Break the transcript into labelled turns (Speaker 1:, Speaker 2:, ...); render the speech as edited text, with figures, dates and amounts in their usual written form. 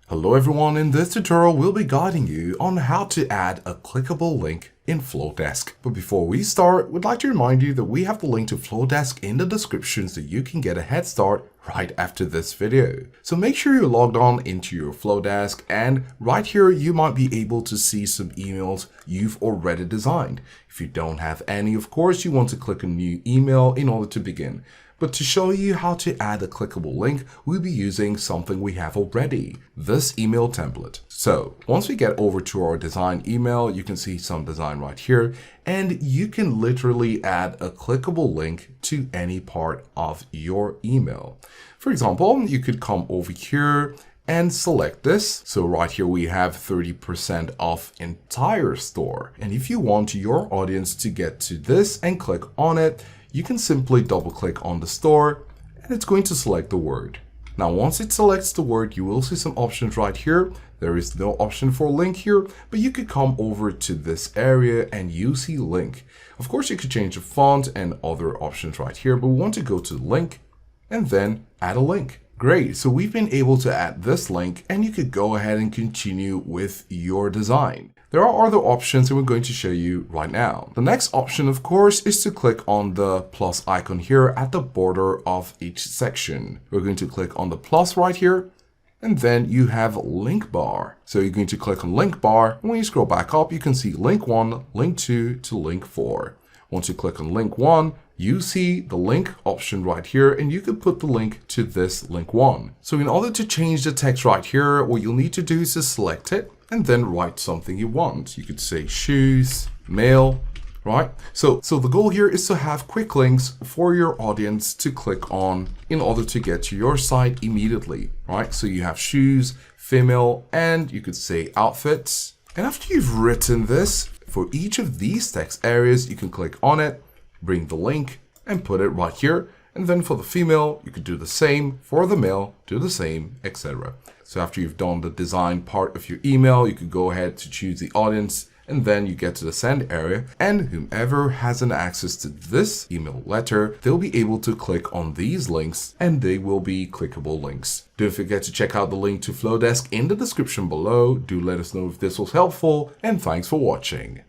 Speaker 1: Hello everyone, in this tutorial we'll be guiding you on how to add a clickable link in Flodesk. But before we start, we'd like to remind you that we have the link to Flodesk in the description so you can get a head start right after this video. So make sure you're logged on into your Flodesk, and right here you might be able to see some emails you've already designed. If you don't have any, of course, you want to click on new email in order to begin. But to show you how to add a clickable link, we'll be using something we have already, this email template. So once we get over to our design email, you can see some design right here, and you can literally add a clickable link to any part of your email. For example, you could come over here and select this. So right here we have 30% off entire store. And if you want your audience to get to this and click on it, you can simply double click on the store and it's going to select the word. Now, once it selects the word, you will see some options right here. There is no option for link here, but you could come over to this area and you see link. Of course, you could change the font and other options right here, but we want to go to link and then add a link. Great, so we've been able to add this link and you could go ahead and continue with your design. There are other options and we're going to show you right now. The next option, of course, is to click on the plus icon here at the border of each section. We're going to click on the plus right here, and then you have link bar. So you're going to click on link bar. When you scroll back up, you can see link 1, link 2 to link 4. Once you click on link 1, you see the link option right here, and you can put the link to this link 1. So in order to change the text right here, what you'll need to do is to select it and then write something you want. You could say shoes, mail, right? So the goal here is to have quick links for your audience to click on in order to get to your site immediately, right? So you have shoes, female, and you could say outfits. And after you've written this, for each of these text areas, you can click on it, bring the link and put it right here. And then for the female, you could do the same. For the male, do the same, etc. So after you've done the design part of your email, you could go ahead to choose the audience, and then you get to the send area, and whomever has an access to this email letter, they'll be able to click on these links and they will be clickable links. Don't forget to check out the link to Flodesk in the description below. Do let us know if this was helpful, and thanks for watching.